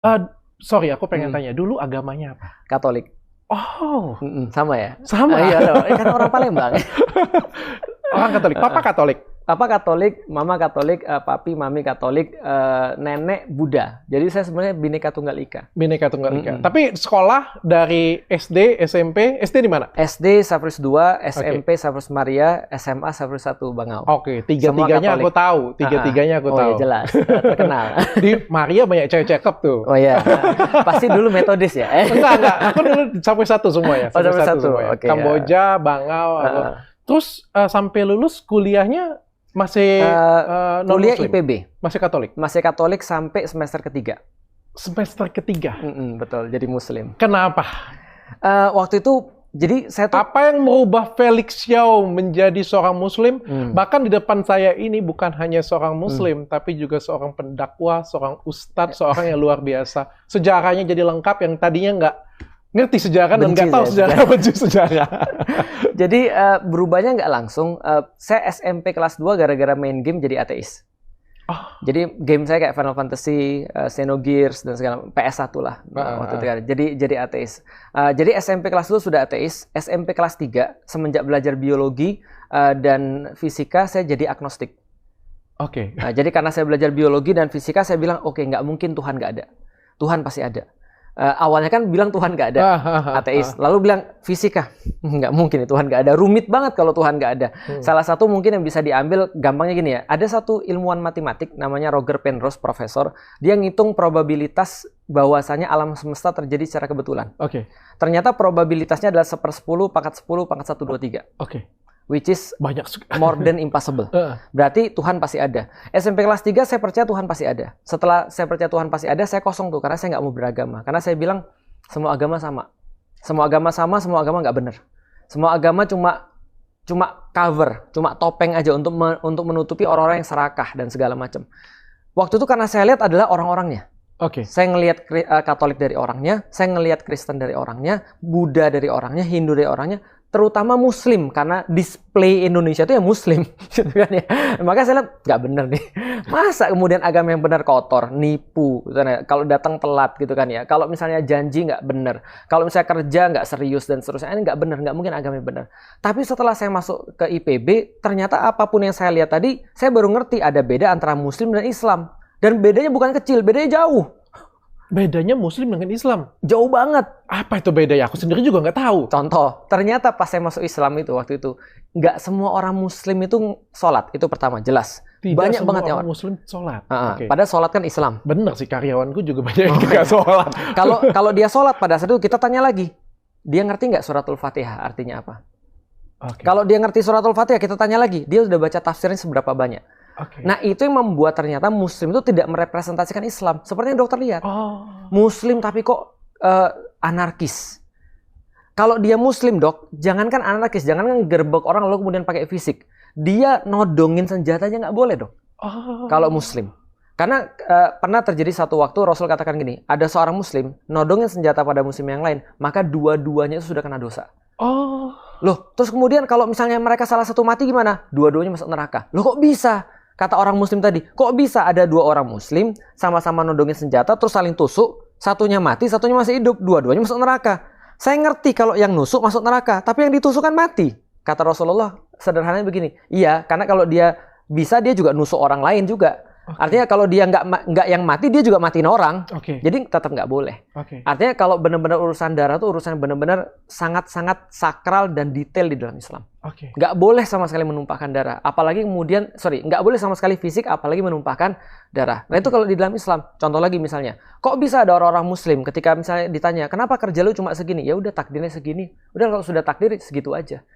Eh, sorry, aku pengen Hmm. tanya dulu agamanya apa? Katolik. Oh, Sama ya? sama. Iya dong, kan orang Palembang. Orang Katolik, Papa Katolik. Papa Katolik, Mama Katolik, Papi, Mami Katolik, Nenek Buddha. Jadi saya sebenarnya Bhinneka Tunggal Ika. Bhinneka Tunggal Ika. Tapi sekolah dari SD, SMP, SD di mana? SD Saprus 2, SMP Saprus Maria, SMA Saprus 1 Bangau. Oke, Semua tiga-tiganya Katolik. aku tahu. Tiga-tiganya aku Oh tahu. ya jelas, terkenal. Di Maria banyak cewek cakep tuh. Oh ya, pasti dulu metodis ya. Enggak. Aku dulu sampai satu semua ya. Oh, sampai satu. Semua ya. Oke, Kamboja, Bangau. Aku. Terus sampai lulus kuliahnya masih kuliah non-muslim? IPB. Masih Katolik? Masih Katolik sampai semester ketiga. Semester ketiga? Betul, jadi Muslim. Kenapa? Waktu itu, jadi saya tuh... Apa yang merubah Felix Xiao menjadi seorang Muslim? Bahkan di depan saya ini bukan hanya seorang Muslim, tapi juga seorang pendakwah, seorang ustadz, seorang yang luar biasa. Sejarahnya jadi lengkap yang tadinya nggak ngerti sejarah dan nggak tahu sejarah, benci sejarah. Jadi berubahnya nggak langsung. Saya SMP kelas 2 gara-gara main game jadi ateis. Jadi game saya kayak Final Fantasy, Xenogears dan segala PS1 lah waktu itu kan. Jadi ateis. Jadi SMP kelas 2 sudah ateis. SMP kelas 3 semenjak belajar biologi dan fisika saya jadi agnostik. Oke. Nah, jadi karena saya belajar biologi dan fisika saya bilang oke, nggak mungkin Tuhan nggak ada. Tuhan pasti ada. Awalnya kan bilang Tuhan nggak ada, ateis. Lalu bilang fisika, nggak mungkin Tuhan nggak ada. Rumit banget kalau Tuhan nggak ada. Salah satu mungkin yang bisa diambil gampangnya gini ya. Ada satu ilmuwan matematik namanya Roger Penrose, profesor. Dia ngitung probabilitas bahwasanya alam semesta terjadi secara kebetulan. Oke. Ternyata probabilitasnya adalah 1/10 pangkat 10 pangkat 1, 2, 3. Oke. Which is banyak more than impossible. Berarti Tuhan pasti ada. SMP kelas 3 saya percaya Tuhan pasti ada. Setelah saya percaya Tuhan pasti ada, saya kosong tuh karena saya nggak mau beragama. Karena saya bilang semua agama sama. Semua agama sama, semua agama nggak benar. Semua agama cuma cover, cuma topeng aja untuk menutupi orang-orang yang serakah dan segala macam. Waktu itu karena saya lihat adalah orang-orangnya. Oke. Saya ngelihat Katolik dari orangnya, saya ngelihat Kristen dari orangnya, Buddha dari orangnya, Hindu dari orangnya, terutama Muslim karena display Indonesia itu ya Muslim, gitu kan ya. Makanya saya lihat nggak bener nih. Masa kemudian agama yang benar kotor, nipu, gitu kan ya. Kalau datang telat gitu kan ya. Kalau misalnya janji nggak bener, kalau misalnya kerja nggak serius dan seterusnya, ini nggak bener, nggak mungkin agama yang benar. Tapi setelah saya masuk ke IPB, ternyata apapun yang saya lihat tadi, saya baru ngerti ada beda antara Muslim dan Islam. Dan bedanya bukan kecil, bedanya jauh. Bedanya Muslim dengan Islam? Jauh banget. Apa itu bedanya? Aku sendiri juga nggak tahu. Contoh, ternyata pas saya masuk Islam itu waktu itu, nggak semua orang Muslim itu sholat. Itu pertama, jelas. Tidak banyak semua banget orang Muslim sholat. Padahal sholat kan Islam. Bener sih, karyawanku juga banyak yang nggak sholat. Kalau dia sholat pada saat itu, kita tanya lagi. Dia ngerti nggak suratul Fatihah artinya apa? Kalau dia ngerti suratul Fatihah, kita tanya lagi. Dia sudah baca tafsirnya seberapa banyak? Nah, itu yang membuat ternyata Muslim itu tidak merepresentasikan Islam. Seperti yang dokter lihat. Muslim tapi kok anarkis. Kalau dia Muslim, dok, jangankan anarkis, jangankan gerbek orang lalu kemudian pakai fisik. Dia nodongin senjatanya nggak boleh, dok. Kalau Muslim. Karena pernah terjadi satu waktu Rasul katakan gini, ada seorang Muslim nodongin senjata pada Muslim yang lain, maka dua-duanya itu sudah kena dosa. Loh, terus kemudian kalau misalnya mereka salah satu mati gimana? Dua-duanya masuk neraka. Loh, kok bisa? Kata orang Muslim tadi, kok bisa ada dua orang Muslim sama-sama nodongin senjata terus saling tusuk, satunya mati, satunya masih hidup, dua-duanya masuk neraka. Saya ngerti kalau yang nusuk masuk neraka, tapi yang ditusuk kan mati. Kata Rasulullah, sederhananya begini, iya, karena kalau dia bisa dia juga nusuk orang lain juga. Artinya kalau dia nggak yang mati, dia juga matiin orang. Jadi tetap nggak boleh. Artinya kalau benar-benar urusan darah itu urusan benar-benar sangat-sangat sakral dan detail di dalam Islam. Nggak boleh sama sekali menumpahkan darah. Apalagi kemudian, nggak boleh sama sekali fisik, apalagi menumpahkan darah. Nah itu kalau di dalam Islam. Contoh lagi misalnya, kok bisa ada orang-orang Muslim ketika misalnya ditanya, kenapa kerja lu cuma segini? Ya udah takdirnya segini. Udah kalau sudah takdir segitu aja.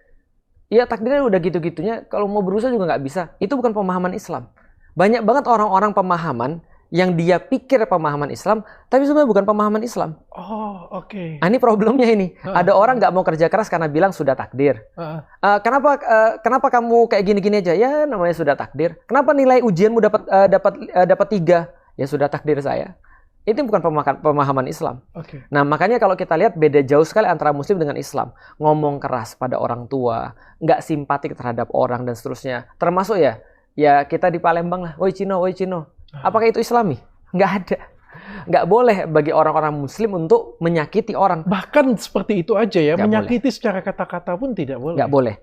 Iya takdirnya udah gitu-gitunya. Kalau mau berusaha juga nggak bisa. Itu bukan pemahaman Islam. Banyak banget orang-orang pemahaman yang dia pikir pemahaman Islam, tapi sebenarnya bukan pemahaman Islam. Nah, ini problemnya ini. Ada orang nggak mau kerja keras karena bilang sudah takdir. Kenapa kamu kayak gini-gini aja? Ya namanya sudah takdir. Kenapa nilai ujianmu dapat 3? Ya sudah takdir saya. Itu bukan pemahaman Islam. Nah makanya kalau kita lihat beda jauh sekali antara Muslim dengan Islam. Ngomong keras pada orang tua, nggak simpatik terhadap orang dan seterusnya. Termasuk ya kita di Palembang lah, woi Cino. Apakah itu Islami? Nggak ada. Nggak boleh bagi orang-orang Muslim untuk menyakiti orang. Bahkan seperti itu aja ya, menyakiti secara kata-kata pun tidak boleh. Nggak boleh.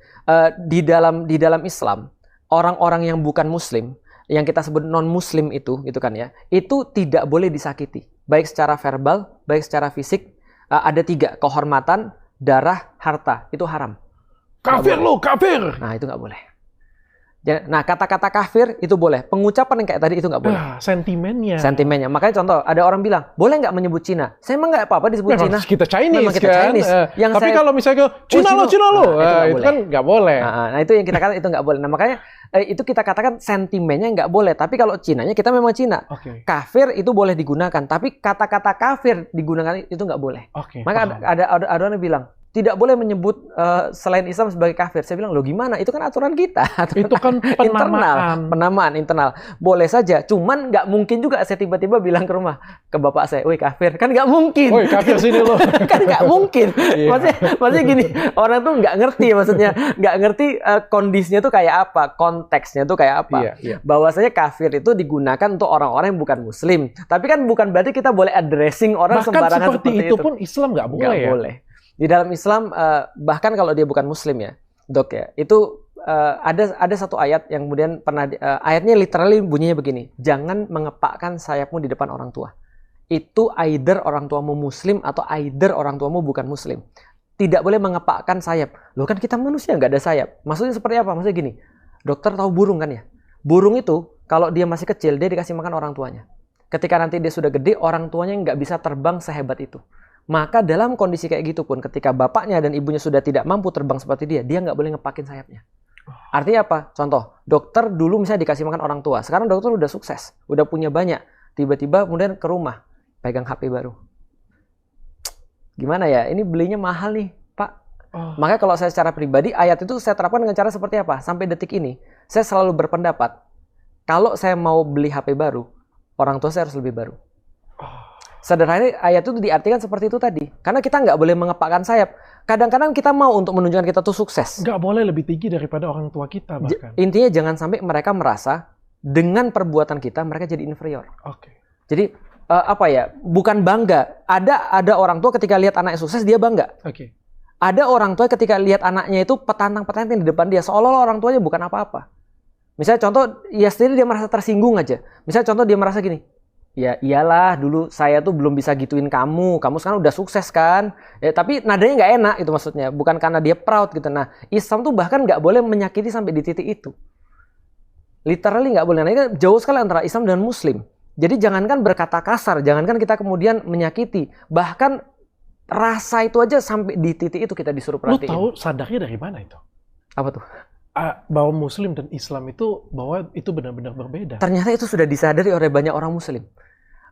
Di dalam Islam, orang-orang yang bukan Muslim, yang kita sebut non-Muslim itu kan ya, itu tidak boleh disakiti. Baik secara verbal, baik secara fisik. Ada 3, kehormatan, darah, harta. Itu haram. Kafir lo, kafir! Nah, itu nggak boleh. Nah, kata-kata kafir itu boleh. Pengucapan yang kayak tadi itu nggak boleh. Sentimennya. Makanya contoh, ada orang bilang, boleh nggak menyebut Cina? Saya emang nggak apa-apa disebut Cina. Kita Chinese, memang kita Chinese. Tapi kalau misalnya Cina lo, itu kan nggak boleh. Nah, itu yang kita katakan itu nggak boleh. Nah, makanya itu kita katakan sentimennya nggak boleh. Tapi kalau Cinanya, kita memang Cina. Kafir itu boleh digunakan. Tapi kata-kata kafir digunakan itu nggak boleh. Maka ada orang yang bilang, tidak boleh menyebut selain Islam sebagai kafir. Saya bilang, loh gimana? Itu kan aturan kita. Itu kan penamaan internal. Boleh saja. Cuman nggak mungkin juga saya tiba-tiba bilang ke rumah, ke bapak saya, woi kafir. Kan nggak mungkin. Woi kafir sini lo. Kan nggak mungkin. Maksudnya gini, orang tuh nggak ngerti maksudnya. Nggak ngerti kondisinya tuh kayak apa. Konteksnya tuh kayak apa. Bahwasanya kafir itu digunakan untuk orang-orang yang bukan Muslim. Tapi kan bukan berarti kita boleh addressing orang sembarangan seperti itu. Pun Islam nggak boleh ya? Boleh. Di dalam Islam, bahkan kalau dia bukan Muslim ya, dok ya, itu ada satu ayat yang kemudian pernah, ayatnya literally bunyinya begini, jangan mengepakkan sayapmu di depan orang tua. Itu either orang tuamu Muslim atau either orang tuamu bukan Muslim. Tidak boleh mengepakkan sayap. Loh kan kita manusia nggak ada sayap. Maksudnya seperti apa? Maksudnya gini, dokter tahu burung kan ya? Burung itu kalau dia masih kecil, dia dikasih makan orang tuanya. Ketika nanti dia sudah gede, orang tuanya nggak bisa terbang sehebat itu. Maka dalam kondisi kayak gitu pun, ketika bapaknya dan ibunya sudah tidak mampu terbang seperti dia nggak boleh ngepakin sayapnya. Artinya apa? Contoh, dokter dulu misalnya dikasih makan orang tua. Sekarang dokter udah sukses, udah punya banyak. Tiba-tiba kemudian ke rumah, pegang HP baru. Gimana ya? Ini belinya mahal nih, Pak. Maka kalau saya secara pribadi, ayat itu saya terapkan dengan cara seperti apa? Sampai detik ini, saya selalu berpendapat, kalau saya mau beli HP baru, orang tua saya harus lebih baru. Sederhananya ayat itu diartikan seperti itu tadi. Karena kita nggak boleh mengepakkan sayap. Kadang-kadang kita mau untuk menunjukkan kita tuh sukses. Nggak boleh lebih tinggi daripada orang tua kita bahkan. Intinya jangan sampai mereka merasa dengan perbuatan kita mereka jadi inferior. Jadi apa ya? Bukan bangga. Ada orang tua ketika lihat anaknya sukses dia bangga. Ada orang tua ketika lihat anaknya itu petantang-petantang di depan dia seolah-olah orang tuanya bukan apa-apa. Misalnya contoh, ya sendiri dia merasa tersinggung aja. Misalnya contoh dia merasa gini. Ya iyalah dulu saya tuh belum bisa gituin kamu sekarang udah sukses kan ya, tapi nadanya nggak enak itu maksudnya, bukan karena dia proud gitu. Nah Islam tuh bahkan nggak boleh menyakiti sampai di titik itu, literally nggak boleh. Nah ini jauh sekali antara Islam dan Muslim. Jadi jangankan berkata kasar, jangankan kita kemudian menyakiti, bahkan rasa itu aja sampai di titik itu kita disuruh perhatiin. Lu tahu sadarnya dari mana itu? Apa tuh? Bahwa Muslim dan Islam itu bahwa itu benar-benar berbeda. Ternyata itu sudah disadari oleh banyak orang Muslim.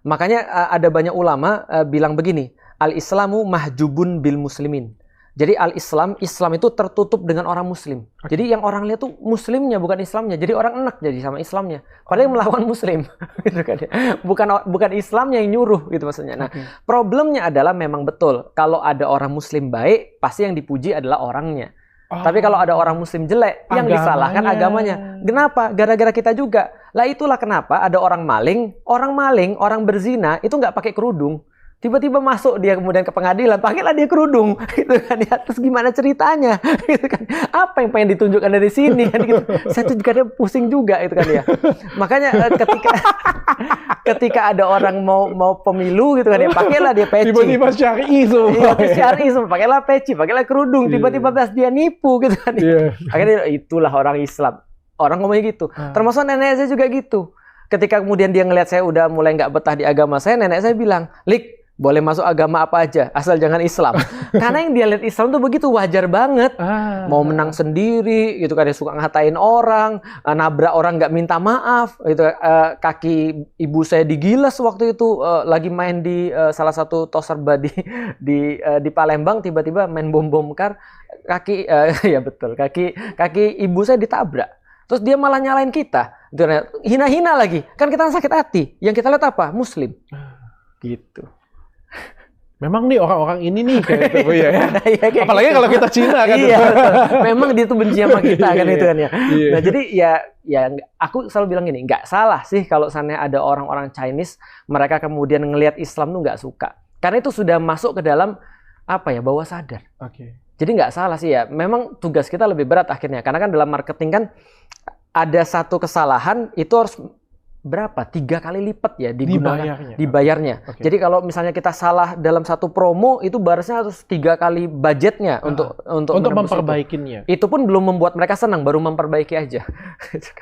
Makanya ada banyak ulama bilang begini, al-Islamu mahjubun bil muslimin. Jadi Islam itu tertutup dengan orang Muslim. Jadi yang orang lihat tuh Muslimnya bukan Islamnya. Jadi orang enak jadi sama Islamnya. Padahal yang melawan Muslim, gitu kan ya. Bukan Islamnya yang nyuruh gitu maksudnya. Nah problemnya adalah memang betul kalau ada orang Muslim baik pasti yang dipuji adalah orangnya. Tapi kalau ada orang Muslim jelek, yang disalahkan agamanya. Kenapa? Gara-gara kita juga. Lah itulah kenapa ada orang maling, orang berzina itu nggak pakai kerudung. Tiba-tiba masuk dia kemudian ke pengadilan, pakailah dia kerudung, gitu kan ya. Terus gimana ceritanya, gitu kan? Apa yang pengen ditunjukkan dari sini, kan gitu. Saya tuh juga pusing juga, itu kan ya. Makanya ketika ada orang mau pemilu, gitu kan ya, pakailah dia peci. Tiba-tiba syar'i semua. Iya, syar'i semua, pakailah peci, pakailah kerudung. Tiba-tiba pas dia nipu, gitu kan. Akhirnya itulah orang Islam. Orang ngomongnya gitu. Termasuk nenek saya juga gitu. Ketika kemudian dia ngelihat saya udah mulai nggak betah di agama saya, nenek saya bilang, Lik, boleh masuk agama apa aja, asal jangan Islam. Karena yang dia lihat Islam tuh begitu wajar banget. Mau menang sendiri, gitu kan, dia suka ngatain orang, nabrak orang nggak minta maaf. Gitu, kaki ibu saya digilas waktu itu lagi main di salah satu tos serba di Palembang, tiba-tiba main bom kar, kaki ya betul, kaki ibu saya ditabrak. Terus dia malah nyalain kita, hina-hina lagi. Kan kita sakit hati. Yang kita lihat apa? Muslim. Gitu. memang nih orang-orang ini nih kayak gitu Bu ya. Apalagi gitu. kalau kita Cina kan. Iya, memang dia tuh benci sama kita kan itu kan ya. Nah, jadi ya aku selalu bilang gini, nggak salah sih kalau seandainya ada orang-orang Chinese mereka kemudian ngelihat Islam tuh nggak suka. Karena itu sudah masuk ke dalam bawah sadar. Jadi nggak salah sih ya. Memang tugas kita lebih berat akhirnya. Karena kan dalam marketing kan ada satu kesalahan itu harus berapa? 3 kali lipat ya dibayarnya. Jadi kalau misalnya kita salah dalam satu promo itu barisnya harus 3 kali budgetnya untuk memperbaikinya. Itu pun belum membuat mereka senang, baru memperbaiki aja.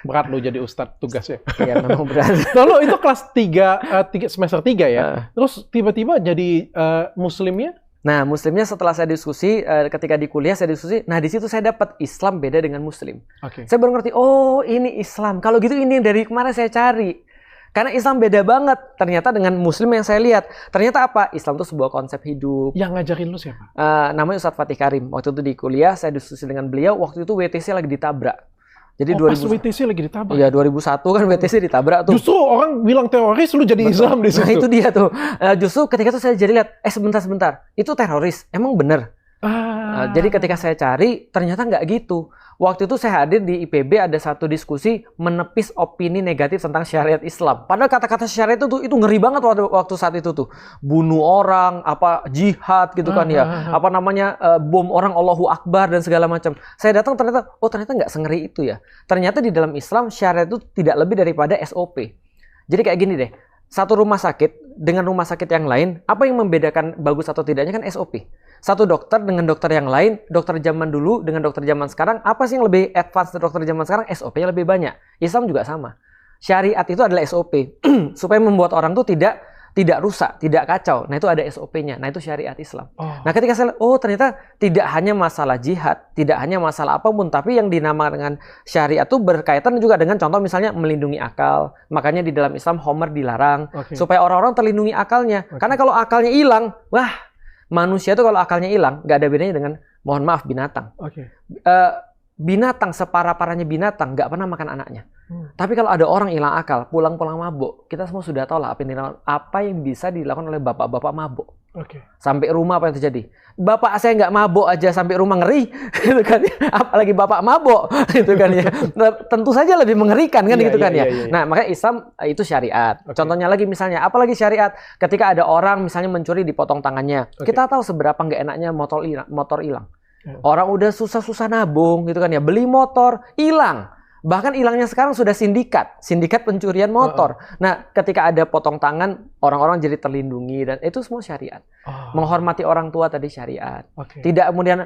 Berat lo jadi ustadz tugasnya. Iya, memang berat. Lalu itu kelas 3 semester 3 ya. Terus tiba-tiba jadi muslimnya? Nah, muslimnya setelah saya diskusi, ketika di kuliah saya diskusi, nah di situ saya dapat Islam beda dengan muslim. Saya baru ngerti, oh ini Islam. Kalau gitu ini dari kemarin saya cari. Karena Islam beda banget. Ternyata dengan muslim yang saya lihat. Ternyata apa? Islam itu sebuah konsep hidup. Yang ngajarin lu siapa? Namanya Ustadz Fatih Karim. Waktu itu di kuliah, saya diskusi dengan beliau. Waktu itu WTC lagi ditabrak. Jadi pas WTC lagi ditabrak? Iya, 2001 kan WTC ditabrak tuh. Justru orang bilang teroris, lu jadi Islam di situ. Nah itu dia tuh. Justru ketika itu saya jadi lihat, sebentar. Itu teroris, emang bener? Jadi ketika saya cari, ternyata nggak gitu. Waktu itu saya hadir di IPB, ada satu diskusi menepis opini negatif tentang syariat Islam. Padahal kata-kata syariat itu ngeri banget waktu saat itu tuh. Bunuh orang, jihad gitu kan ya. Bom orang, Allahu Akbar dan segala macam. Saya datang ternyata nggak sengeri itu ya. Ternyata di dalam Islam syariat itu tidak lebih daripada SOP. Jadi kayak gini deh. Satu rumah sakit dengan rumah sakit yang lain, apa yang membedakan bagus atau tidaknya kan SOP. Satu dokter dengan dokter yang lain, dokter zaman dulu dengan dokter zaman sekarang, apa sih yang lebih advance dari dokter zaman sekarang? SOP-nya lebih banyak. Islam juga sama. Syariat itu adalah SOP. Supaya membuat orang tuh tidak rusak, tidak kacau. Nah itu ada SOP-nya. Nah itu syariat Islam. Nah ketika saya ternyata tidak hanya masalah jihad, tidak hanya masalah apapun, tapi yang dinamakan dengan syariat itu berkaitan juga dengan contoh misalnya melindungi akal. Makanya di dalam Islam homer dilarang supaya orang-orang terlindungi akalnya. Karena kalau akalnya hilang, manusia itu kalau akalnya hilang, nggak ada bedanya dengan, mohon maaf, binatang. Binatang, separah-parahnya binatang, nggak pernah makan anaknya. Tapi kalau ada orang hilang akal, pulang-pulang mabuk, kita semua sudah tahu lah apa yang bisa dilakukan oleh bapak-bapak mabuk. Sampai rumah apa yang terjadi? Bapak saya nggak mabuk aja sampai rumah ngeri, gitu kan? Apalagi bapak mabuk, gitu kan ya? Tentu saja lebih mengerikan kan, gitu kan ya? Nah makanya Islam itu syariat. Contohnya lagi misalnya, apalagi syariat, ketika ada orang misalnya mencuri dipotong tangannya, kita tahu seberapa nggak enaknya motor hilang. Orang udah susah-susah nabung, gitu kan ya? Beli motor hilang. Bahkan hilangnya sekarang sudah sindikat pencurian motor. Nah, ketika ada potong tangan, orang-orang jadi terlindungi dan itu semua syariat. Menghormati orang tua tadi syariat. Tidak kemudian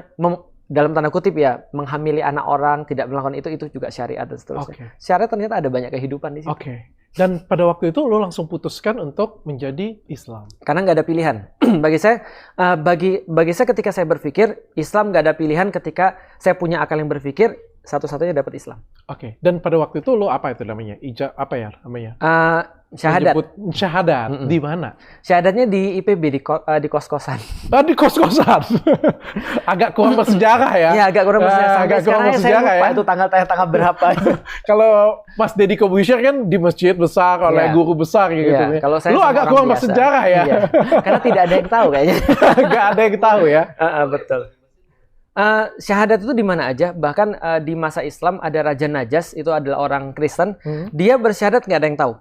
dalam tanda kutip ya menghamili anak orang, tidak melakukan itu juga syariat dan seterusnya. Syariat ternyata ada banyak kehidupan di situ. Dan pada waktu itu lo langsung putuskan untuk menjadi Islam. Karena nggak ada pilihan. Bagi saya ketika saya berpikir Islam nggak ada pilihan ketika saya punya akal yang berpikir. Satu-satunya dapat Islam. Dan pada waktu itu lo apa itu namanya? Syahadat. Syahadat. Di mana? Syahadatnya di IPB, di kos-kosan. Di kos-kosan. Agak kurang bersejarah ya? Iya, agak kurang bersejarah. Sampai sekarang saya lupa itu tanggal berapa. Kalau Mas Deddy Corbuzier kan di masjid besar oleh guru besar gitu. Kalau saya lu agak kurang bersejarah ya? Karena tidak ada yang tahu kayaknya. Nggak ada yang tahu ya? Betul. Syahadat itu di mana aja, bahkan di masa Islam ada Raja Najas, itu adalah orang Kristen, dia bersyahadat nggak ada yang tahu.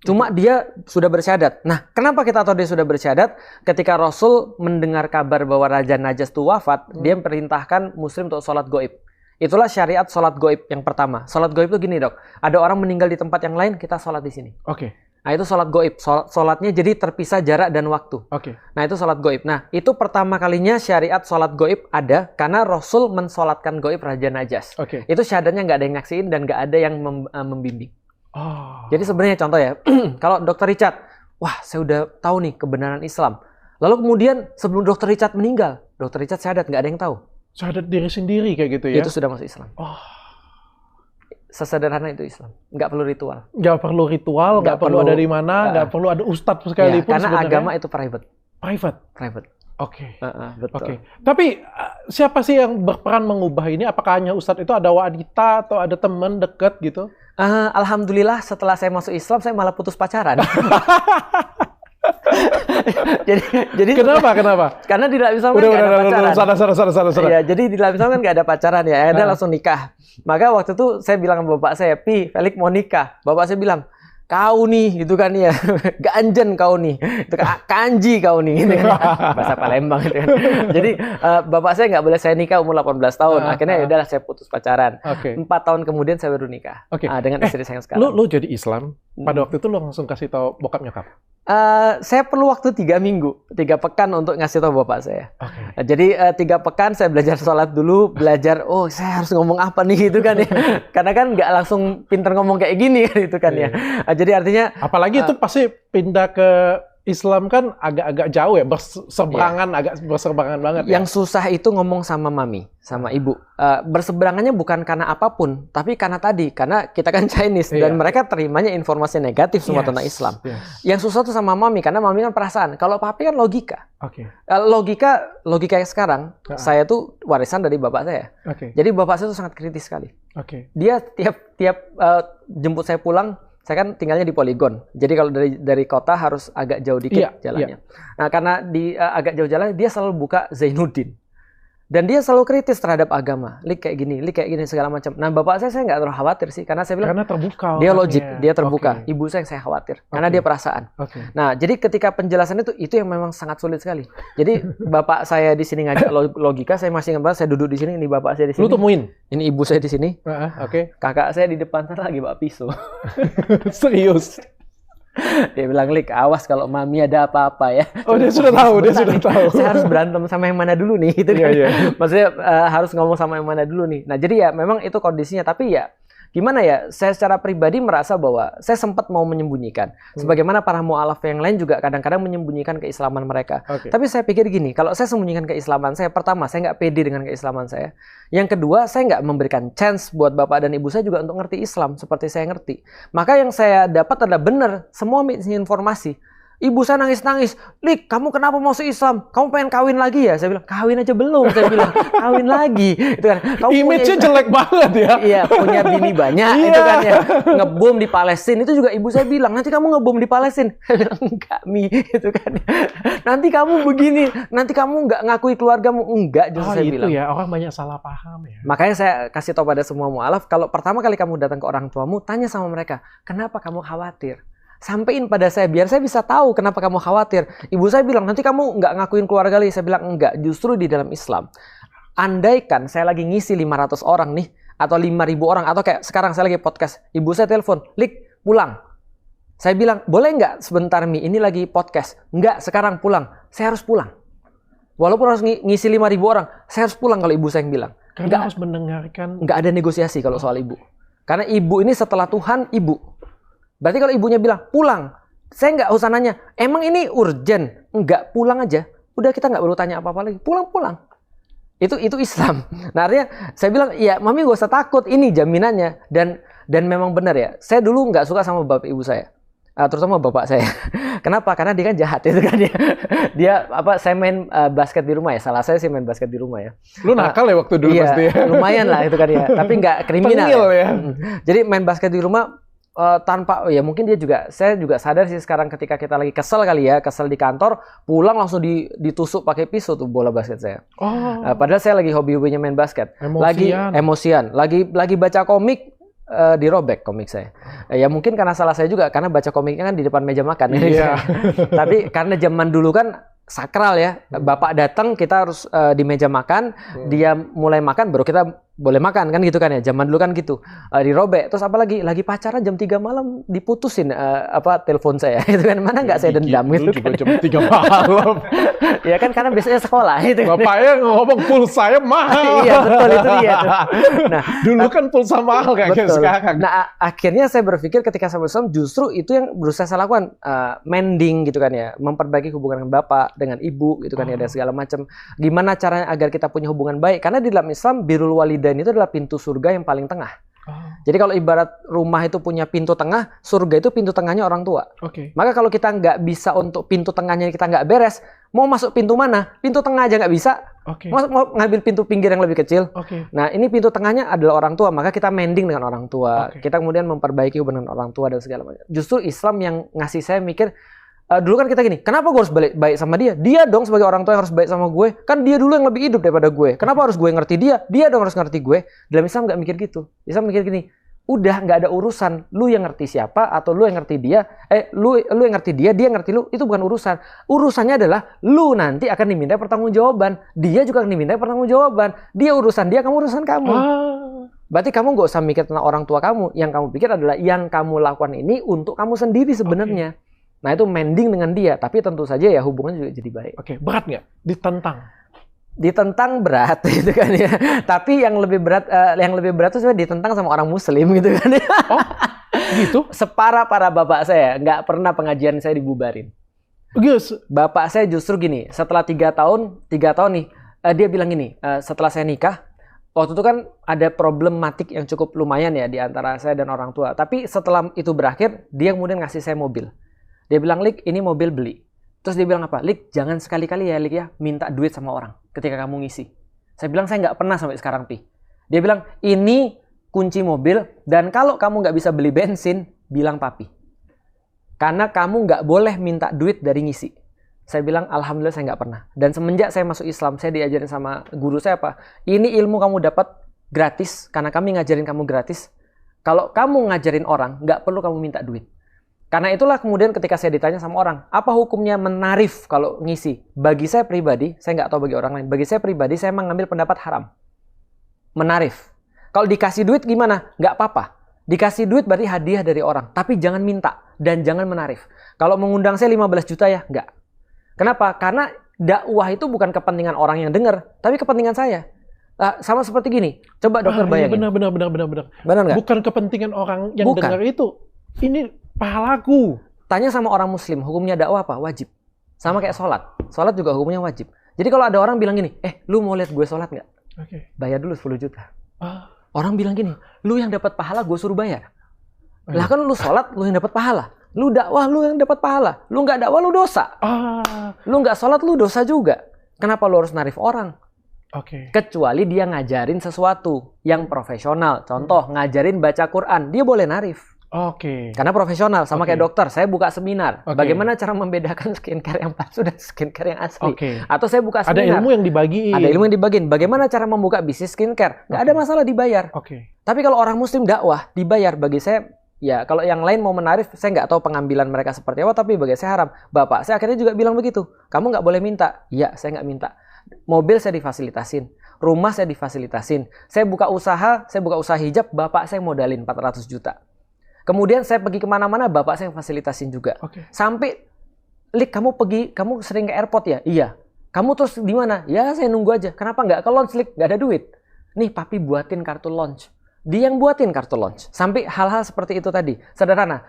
Cuma dia sudah bersyahadat. Nah, kenapa kita tahu dia sudah bersyahadat? Ketika Rasul mendengar kabar bahwa Raja Najas itu wafat, dia perintahkan Muslim untuk sholat goib. Itulah syariat sholat goib yang pertama. Sholat goib itu gini dok, ada orang meninggal di tempat yang lain, kita sholat di sini. Nah itu sholat goib, sholatnya jadi terpisah jarak dan waktu. Nah itu sholat goib. Nah itu pertama kalinya syariat sholat goib ada karena Rasul mensolatkan goib Raja Najas. Itu syahadatnya nggak ada yang nyaksiin dan nggak ada yang membimbing. Jadi sebenarnya contoh ya, kalau Dr. Richard, wah saya udah tahu nih kebenaran Islam. Lalu kemudian sebelum Dr. Richard meninggal, Dr. Richard syahadat nggak ada yang tahu. Syahadat diri sendiri kayak gitu ya? Itu sudah masuk Islam. Sesederhana itu Islam, nggak perlu ritual. Nggak perlu ritual, nggak perlu ada di mana, nggak perlu ada ustadz sekalipun. Karena sebenarnya agama itu private. Betul. Tapi siapa sih yang berperan mengubah ini? Apakah hanya ustadz itu, ada wanita atau ada teman dekat gitu? Alhamdulillah setelah saya masuk Islam saya malah putus pacaran. jadi kenapa? Karena di dalam Islam kan nggak ada pacaran. Sana. Ya, jadi di dalam Islam kan nggak ada pacaran ya. Ada langsung nikah. Maka waktu itu saya bilang ke bapak saya, Felix mau nikah. Bapak saya bilang, kau nih, gitu kan ya, ganjen kau nih, itu kanji kau nih, gitu kan. Bahasa Palembang gitu kan. Jadi bapak saya nggak boleh saya nikah umur 18 tahun. Akhirnya ya udahlah saya putus pacaran. 4 tahun kemudian saya baru nikah dengan istri saya sekarang. Lu jadi Islam pada waktu itu lu langsung kasih tahu bokap nyokap? Saya perlu waktu 3 minggu, 3 pekan untuk ngasih tahu bapak saya. Jadi 3 pekan saya belajar sholat dulu, belajar saya harus ngomong apa nih gitu kan ya. Karena kan nggak langsung pinter ngomong kayak gini kan itu kan ya. Jadi artinya apalagi itu pasti pindah ke Islam kan agak-agak jauh ya, agak berseberangan banget. Yang susah itu ngomong sama mami, sama ibu. Berseberangannya bukan karena apapun, tapi karena kita kan Chinese dan mereka terimanya informasi negatif semua tentang Islam. Yang susah tuh sama mami, karena mami kan perasaan. Kalau papi kan logika. Logika yang sekarang, saya tuh warisan dari bapak saya. Jadi bapak saya tuh sangat kritis sekali. Dia tiap jemput saya pulang, saya kan tinggalnya di Polygon. Jadi kalau dari kota harus agak jauh dikit jalannya. Nah, karena agak jauh jalan, dia selalu buka Zainuddin. Dan dia selalu kritis terhadap agama. Lik kayak gini segala macam. Nah, bapak saya nggak terlalu khawatir sih, karena saya bilang karena terbuka. Dia logik, dia terbuka. Ibu saya yang saya khawatir, karena dia perasaan. Nah, jadi ketika penjelasan itu yang memang sangat sulit sekali. Jadi bapak saya di sini ngajak logika, saya masih ingat banget, saya duduk di sini, ini bapak saya di sini. Lu temuin? Ini ibu saya di sini. Kakak saya di depan sana lagi bawa pisau. Serius? Dia bilang, Lik, awas kalau mami ada apa-apa ya. Dia sudah tahu. Saya harus berantem sama yang mana dulu nih, gitu kan. Maksudnya harus ngomong sama yang mana dulu nih. Nah, jadi ya memang itu kondisinya. Tapi ya gimana ya, saya secara pribadi merasa bahwa saya sempat mau menyembunyikan. Sebagaimana para mu'alaf yang lain juga kadang-kadang menyembunyikan keislaman mereka. Tapi saya pikir gini, kalau saya sembunyikan keislaman saya, pertama, saya nggak pede dengan keislaman saya. Yang kedua, saya nggak memberikan chance buat bapak dan ibu saya juga untuk ngerti Islam seperti saya ngerti. Maka yang saya dapat adalah benar, semua informasi. Ibu saya nangis-nangis, Lik, kamu kenapa masuk Islam? Kamu pengen kawin lagi ya? Saya bilang, kawin aja belum. Saya bilang, kawin lagi. Itu kan. Image-nya jelek banget ya. Iya, punya bini banyak. Itu kan ya. Ngebom di Palestina. Itu juga ibu saya bilang, nanti kamu ngebom di Palestina. Saya bilang, enggak, Mi. Itu kan. Nanti kamu begini. Nanti kamu nggak ngakui keluargamu. Enggak, justru saya bilang. Ya, orang banyak salah paham ya. Makanya saya kasih tahu pada semua mu'alaf, kalau pertama kali kamu datang ke orang tuamu, tanya sama mereka, kenapa kamu khawatir? Sampaiin pada saya, biar saya bisa tahu kenapa kamu khawatir. Ibu saya bilang, nanti kamu nggak ngakuin keluarga lagi. Saya bilang, enggak. Justru di dalam Islam, andaikan saya lagi ngisi 500 orang nih, atau 5.000 orang, atau kayak sekarang saya lagi podcast, ibu saya telepon, Lik, pulang. Saya bilang, boleh nggak sebentar, Mi, ini lagi podcast. Nggak, sekarang pulang. Saya harus pulang. Walaupun harus ngisi 5.000 orang, saya harus pulang kalau ibu saya yang bilang. Karena harus mendengarkan. Nggak ada negosiasi kalau soal ibu. Karena ibu ini setelah Tuhan, ibu. Berarti kalau ibunya bilang, pulang. Saya nggak usah nanya, emang ini urgent? Nggak, pulang aja. Udah, kita nggak perlu tanya apa-apa lagi. Pulang. Itu Islam. Nah, artinya saya bilang, ya mami gak usah takut, ini jaminannya. Dan memang benar ya, saya dulu nggak suka sama bapak ibu saya. Terutama bapak saya. Kenapa? Karena dia kan jahat itu kan dia. Saya main basket di rumah ya. Salah saya sih main basket di rumah ya. Lu nakal ya waktu dulu pasti ya. Lumayan lah itu kan ya. Tapi nggak kriminal. Ya. Jadi main basket di rumah tanpa ya mungkin saya juga sadar sih sekarang ketika kita lagi kesel di kantor, pulang langsung ditusuk pakai pisau tuh bola basket saya. Padahal saya lagi hobi-hobinya main basket. Lagi emosian, lagi baca komik, dirobek komik saya. Ya mungkin karena salah saya juga, karena baca komiknya kan di depan meja makan. Tapi karena zaman dulu kan sakral ya, bapak datang kita harus di meja makan, dia mulai makan baru kita boleh makan kan gitu kan ya, zaman dulu kan gitu. Dirobek, terus apa lagi pacaran jam 3 malam diputusin telepon saya itu kan, mana nggak saya dendam gitu kan. Jam 3 malam. Ya kan karena biasanya sekolah itu. Bapaknya ngomong pulsa saya mahal. Iya betul itu dia. Nah, dulu kan pulsa mahal kayak sekarang. Nah, akhirnya saya berpikir ketika saya bersama, justru itu yang berusaha saya lakukan, mending gitu kan ya, memperbaiki hubungan dengan bapak, dengan ibu gitu kan ya, dan segala macam. Gimana caranya agar kita punya hubungan baik? Karena di dalam Islam birrul walidain itu adalah pintu surga yang paling tengah. Jadi kalau ibarat rumah itu punya pintu tengah, surga itu pintu tengahnya orang tua. Maka kalau kita nggak bisa untuk pintu tengahnya kita nggak beres, mau masuk pintu mana? Pintu tengah aja nggak bisa. Mau ngambil pintu pinggir yang lebih kecil. Nah ini pintu tengahnya adalah orang tua, maka kita mending dengan orang tua. Kita kemudian memperbaiki hubungan dengan orang tua dan segala macam. Justru Islam yang ngasih saya mikir, Dulu kan kita gini, kenapa gue harus baik sama dia? Dia dong sebagai orang tua yang harus baik sama gue. Kan dia dulu yang lebih hidup daripada gue. Kenapa harus gue ngerti dia? Dia dong harus ngerti gue. Dalam Islam nggak mikir gitu. Islam mikir gini, udah nggak ada urusan lu yang ngerti siapa atau lu yang ngerti dia. Lu yang ngerti dia ngerti lu. Itu bukan urusan. Urusannya adalah lu nanti akan diminta pertanggungjawaban. Dia juga akan diminta pertanggungjawaban. Dia urusan dia, kamu urusan kamu. Berarti kamu nggak usah mikir tentang orang tua kamu. Yang kamu pikir adalah yang kamu lakukan ini untuk kamu sendiri sebenarnya. Nah itu mending dengan dia, tapi tentu saja ya hubungan juga jadi baik. Oke, berat nggak? Ditentang berat gitu kan ya. Tapi yang lebih berat itu sebenarnya ditentang sama orang Muslim gitu kan ya. Oh, gitu? Separah para bapak saya nggak pernah pengajian saya dibubarin. Yes. Bapak saya justru gini, setelah 3 tahun nih, dia bilang gini, setelah saya nikah, waktu itu kan ada problematik yang cukup lumayan ya di antara saya dan orang tua. Tapi setelah itu berakhir, dia kemudian ngasih saya mobil. Dia bilang, Lik, ini mobil beli. Terus dia bilang apa? Lik, jangan sekali-kali ya, Lik ya, minta duit sama orang ketika kamu ngisi. Saya bilang, saya nggak pernah sampai sekarang, Pi. Dia bilang, ini kunci mobil, dan kalau kamu nggak bisa beli bensin, bilang papi. Karena kamu nggak boleh minta duit dari ngisi. Saya bilang, alhamdulillah saya nggak pernah. Dan semenjak saya masuk Islam, saya diajarin sama guru saya apa? Ini ilmu kamu dapat gratis, karena kami ngajarin kamu gratis. Kalau kamu ngajarin orang, nggak perlu kamu minta duit. Karena itulah kemudian ketika saya ditanya sama orang, apa hukumnya menarif kalau ngisi? Bagi saya pribadi, saya nggak tahu bagi orang lain. Bagi saya pribadi, saya mengambil pendapat haram. Menarif. Kalau dikasih duit gimana? Nggak apa-apa. Dikasih duit berarti hadiah dari orang. Tapi jangan minta dan jangan menarif. Kalau mengundang saya 15 juta ya, nggak. Kenapa? Karena dakwah itu bukan kepentingan orang yang dengar, tapi kepentingan saya. Sama seperti gini. Coba dokter bayangin. Benar. Benar nggak? Bukan kepentingan orang yang dengar itu. Ini pahalaku. Tanya sama orang Muslim, hukumnya dakwah apa? Wajib. Sama kayak sholat. Sholat juga hukumnya wajib. Jadi kalau ada orang bilang gini, lu mau lihat gue sholat nggak? Bayar dulu 10 juta. Orang bilang gini, lu yang dapat pahala gue suruh bayar. Lah kan lu sholat, lu yang dapat pahala. Lu dakwah, lu yang dapat pahala. Lu nggak dakwah, lu dosa. Lu nggak sholat, lu dosa juga. Kenapa lu harus narif orang? Kecuali dia ngajarin sesuatu yang profesional. Contoh, ngajarin baca Quran. Dia boleh narif. Karena profesional, sama kayak dokter. Saya buka seminar. Bagaimana cara membedakan skincare yang palsu dan skincare yang asli. Atau saya buka seminar. Ada ilmu yang dibagiin. Bagaimana cara membuka bisnis skincare. Nggak ada masalah dibayar. Tapi kalau orang Muslim dakwah, dibayar. Bagi saya, ya kalau yang lain mau menarif, saya nggak tahu pengambilan mereka seperti apa. Tapi bagi saya haram. Bapak saya akhirnya juga bilang begitu. Kamu nggak boleh minta. Ya, saya nggak minta. Mobil saya difasilitasin. Rumah saya difasilitasin. Saya buka usaha hijab. Bapak saya modalin 400 juta. Kemudian saya pergi kemana-mana, bapak saya fasilitasin juga. Sampai, Lik, kamu sering ke airport ya? Iya. Kamu terus di mana? Ya, saya nunggu aja. Kenapa nggak ke launch, Lik? Nggak ada duit. Nih, papi buatin kartu launch. Dia yang buatin kartu launch. Sampai hal-hal seperti itu tadi. Sederhana.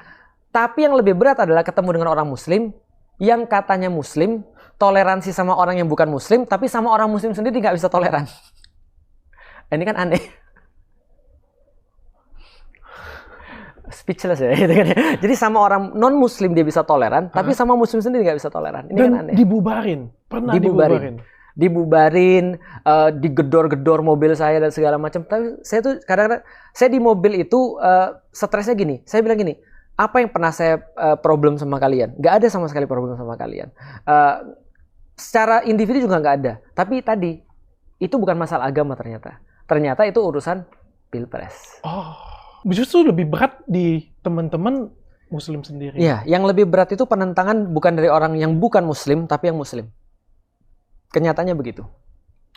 Tapi yang lebih berat adalah ketemu dengan orang Muslim, yang katanya Muslim, toleransi sama orang yang bukan Muslim, tapi sama orang Muslim sendiri nggak bisa toleran. Ini kan aneh. Speechless ya, gitu kan ya. Jadi sama orang non Muslim dia bisa toleran, tapi sama Muslim sendiri nggak bisa toleran. Ini kan aneh. Pernah dibubarin, digedor-gedor mobil saya dan segala macam. Tapi saya tuh kadang-kadang saya di mobil itu stresnya gini. Saya bilang gini, apa yang pernah saya problem sama kalian? Nggak ada sama sekali problem sama kalian. Secara individu juga nggak ada. Tapi tadi itu bukan masalah agama ternyata. Ternyata itu urusan pilpres. Justru lebih berat di teman-teman Muslim sendiri. Iya, yang lebih berat itu penentangan bukan dari orang yang bukan Muslim, tapi yang Muslim. Kenyataannya begitu.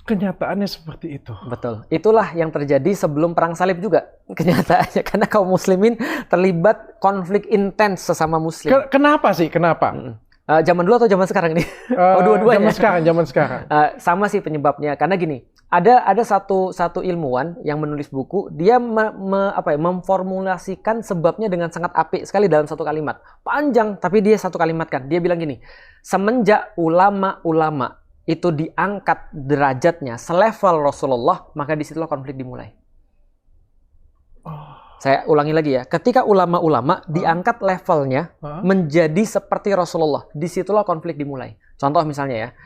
Kenyataannya seperti itu. Betul. Itulah yang terjadi sebelum perang salib juga. Kenyataannya. Karena kaum muslimin terlibat konflik intens sesama muslim. Kenapa sih? Kenapa? Zaman dulu atau zaman sekarang nih? Dua-duanya. Zaman sekarang. Sama sih penyebabnya. Karena gini, ada satu ilmuwan yang menulis buku, dia memformulasikan sebabnya dengan sangat apik sekali dalam satu kalimat. Panjang, tapi dia satu kalimat kan. Dia bilang gini, semenjak ulama-ulama itu diangkat derajatnya selevel Rasulullah, maka disitulah konflik dimulai. Saya ulangi lagi ya, ketika ulama-ulama diangkat levelnya menjadi seperti Rasulullah, disitulah konflik dimulai. Contoh misalnya ya,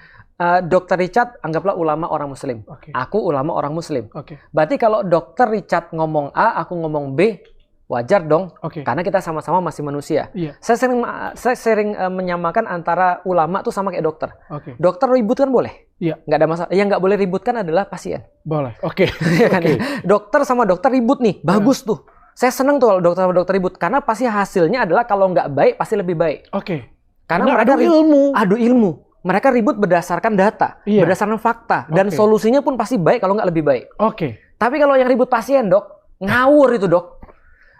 Dr. Richard anggaplah ulama orang Muslim, aku ulama orang Muslim. Berarti kalau Dr. Richard ngomong A, aku ngomong B, Wajar dong, karena kita sama-sama masih manusia. Saya sering menyamakan antara ulama tuh sama kayak dokter. Dokter ribut kan boleh, nggak ada masalah. Yang nggak boleh ributkan adalah pasien. Boleh, Dokter sama dokter ribut nih, bagus tuh. Saya seneng tuh kalau dokter sama dokter ribut, karena pasti hasilnya adalah kalau nggak baik pasti lebih baik. Karena mereka adu ilmu. Mereka ribut berdasarkan data, berdasarkan fakta, dan solusinya pun pasti baik kalau nggak lebih baik. Tapi kalau yang ribut pasien, dok, ngawur itu, dok.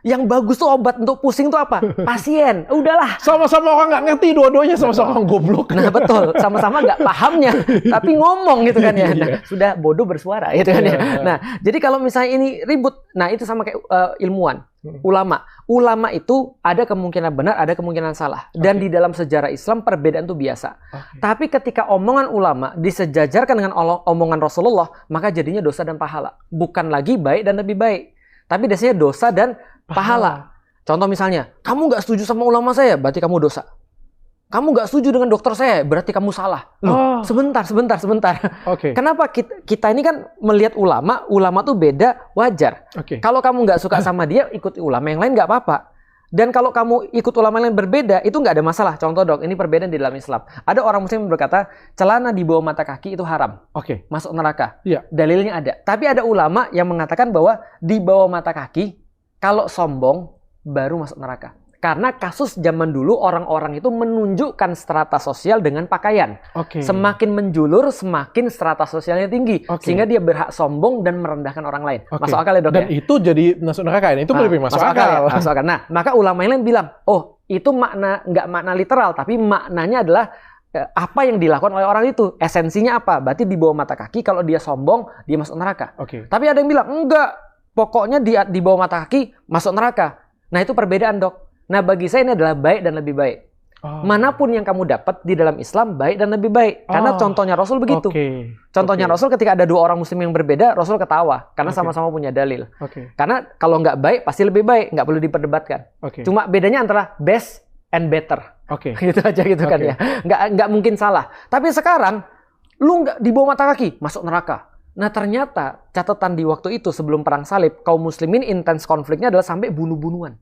Yang bagus tuh obat untuk pusing tuh apa? Pasien. Udahlah. Sama-sama orang nggak ngerti, dua-duanya sama-sama orang goblok. Nah, betul. Sama-sama nggak pahamnya, tapi ngomong gitu kan ya. Nah, sudah bodoh bersuara gitu kan ya. Nah, jadi kalau misalnya ini ribut, nah itu sama kayak ilmuwan, ulama. Ulama itu ada kemungkinan benar, ada kemungkinan salah. Dan di dalam sejarah Islam perbedaan itu biasa. Tapi ketika omongan ulama disejajarkan dengan omongan Rasulullah, maka jadinya dosa dan pahala. Bukan lagi baik dan lebih baik. Tapi biasanya dosa dan pahala. Contoh misalnya, kamu nggak setuju sama ulama saya, berarti kamu dosa. Kamu nggak setuju dengan dokter saya, berarti kamu salah. Loh, sebentar. Kenapa kita ini kan melihat ulama tuh beda, wajar. Kalau kamu nggak suka sama dia, ikut ulama yang lain nggak apa-apa. Dan kalau kamu ikut ulama yang lain berbeda, itu nggak ada masalah. Contoh dok, ini perbedaan di dalam Islam. Ada orang muslim yang berkata, celana di bawah mata kaki itu haram. Masuk neraka. Dalilnya ada. Tapi ada ulama yang mengatakan bahwa di bawah mata kaki, kalau sombong, baru masuk neraka. Karena kasus zaman dulu orang-orang itu menunjukkan strata sosial dengan pakaian. Semakin menjulur, semakin strata sosialnya tinggi. Sehingga dia berhak sombong dan merendahkan orang lain. Masuk akal ya dok? Dan itu jadi masuk neraka ya? Itu lebih masuk akal. Masuk akal. Nah, maka ulama yang lain bilang, oh itu nggak makna literal, tapi maknanya adalah apa yang dilakukan oleh orang itu. Esensinya apa? Berarti di bawah mata kaki, kalau dia sombong, dia masuk neraka. Tapi ada yang bilang, enggak. Pokoknya di bawah mata kaki, masuk neraka. Nah itu perbedaan dok. Nah bagi saya ini adalah baik dan lebih baik. Manapun yang kamu dapat di dalam Islam baik dan lebih baik. Karena contohnya Rasul begitu. Contohnya Rasul ketika ada dua orang muslim yang berbeda, Rasul ketawa. Karena sama-sama punya dalil. Karena kalau nggak baik, pasti lebih baik. Nggak perlu diperdebatkan. Cuma bedanya antara best and better. Gitu aja gitu kan ya. Nggak mungkin salah. Tapi sekarang, lu nggak di bawah mata kaki, masuk neraka. Nah ternyata catatan di waktu itu sebelum perang salib, kaum muslimin intens konfliknya adalah sampai bunuh-bunuhan.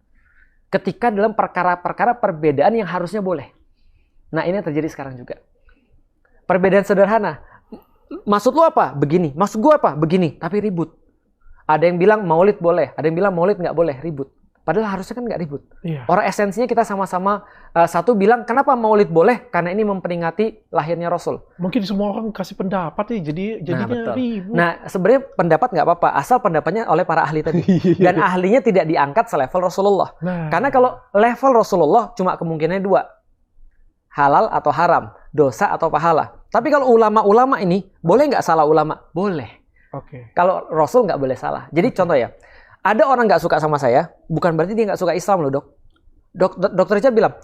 Ketika dalam perkara-perkara perbedaan yang harusnya boleh. Nah ini yang terjadi sekarang juga. Perbedaan sederhana. Maksud lu apa? Begini. Maksud gua apa? Begini. Tapi ribut. Ada yang bilang maulid boleh. Ada yang bilang maulid nggak boleh. Ribut. Padahal harusnya kan nggak ribut. Orang esensinya kita sama-sama satu bilang kenapa maulid boleh? Karena ini memperingati lahirnya Rasul. Mungkin semua orang kasih pendapat nih, jadinya ribut. Nah sebenarnya pendapat nggak apa-apa, asal pendapatnya oleh para ahli tadi. Dan ahlinya tidak diangkat selevel Rasulullah. Karena kalau level Rasulullah cuma kemungkinannya dua. Halal atau haram, dosa atau pahala. Tapi kalau ulama-ulama ini, boleh nggak salah ulama? Boleh. Kalau Rasul nggak boleh salah. Jadi contoh ya, ada orang nggak suka sama saya, bukan berarti dia nggak suka Islam loh dok. Dokter Richard bilang,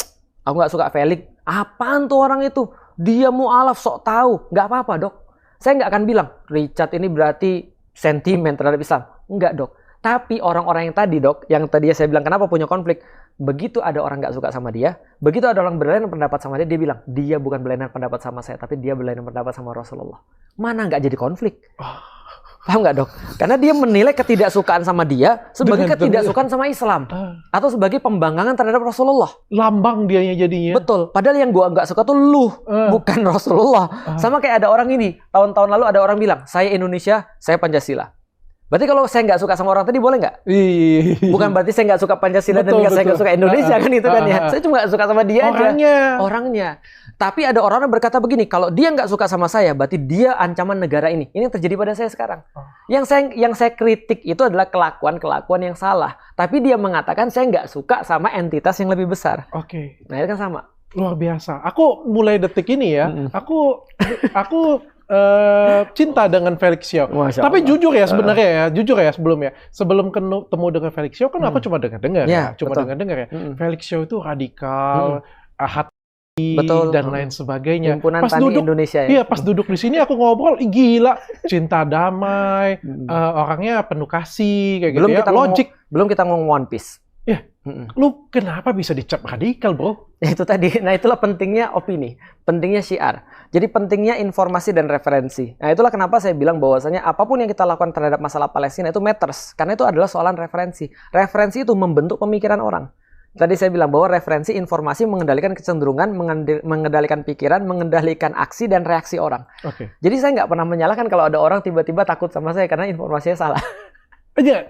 aku nggak suka Felix. Apaan tuh orang itu? Dia mu'alaf sok tahu. Nggak apa-apa dok. Saya nggak akan bilang, Richard ini berarti sentimen terhadap Islam. Nggak dok. Tapi orang-orang yang tadi dok, yang tadi saya bilang kenapa punya konflik. Begitu ada orang nggak suka sama dia, begitu ada orang berlainan pendapat sama dia, dia bilang, dia bukan berlainan pendapat sama saya, tapi dia berlainan pendapat sama Rasulullah. Mana nggak jadi konflik? Paham nggak dok? Karena dia menilai ketidaksukaan sama dia sebagai ketidaksukaan sama Islam. Atau sebagai pembanggangan terhadap Rasulullah. Lambang dianya jadinya. Betul. Padahal yang gua nggak suka tuh lu, bukan Rasulullah. Sama kayak ada orang ini. Tahun-tahun lalu ada orang bilang, saya Indonesia, saya Pancasila. Berarti kalau saya nggak suka sama orang tadi boleh nggak? Bukan berarti saya nggak suka Pancasila dan saya nggak suka Indonesia kan itu kan ya. Saya cuma nggak suka sama dia aja. Orangnya. Tapi ada orang yang berkata begini, kalau dia nggak suka sama saya, berarti dia ancaman negara ini. Ini yang terjadi pada saya sekarang. Yang saya kritik itu adalah kelakuan yang salah. Tapi dia mengatakan saya nggak suka sama entitas yang lebih besar. Nah itu kan sama. Luar biasa. Aku mulai detik ini ya, aku cinta dengan Felix Xiao. Tapi jujur ya sebenarnya sebelum ketemu dengan Felix Xiao kan aku cuma dengar-dengar ya. Felix Xiao itu radikal, hati dan lain sebagainya. Himpunan Tani Indonesia ya. Iya, pas duduk di sini aku ngobrol, gila, cinta damai, orangnya penuh kasih kayak gitu ya. Logik. Belum kita ngomong One Piece. Ya, lu kenapa bisa dicap radikal, bro? Itu tadi. Nah, itulah pentingnya opini, pentingnya syiar. Jadi pentingnya informasi dan referensi. Nah, itulah kenapa saya bilang bahwasanya apapun yang kita lakukan terhadap masalah Palestina itu matters, karena itu adalah soalan referensi. Referensi itu membentuk pemikiran orang. Tadi saya bilang bahwa referensi informasi mengendalikan kecenderungan, mengendalikan pikiran, mengendalikan aksi dan reaksi orang. Jadi saya nggak pernah menyalahkan kalau ada orang tiba-tiba takut sama saya karena informasinya salah. Ya,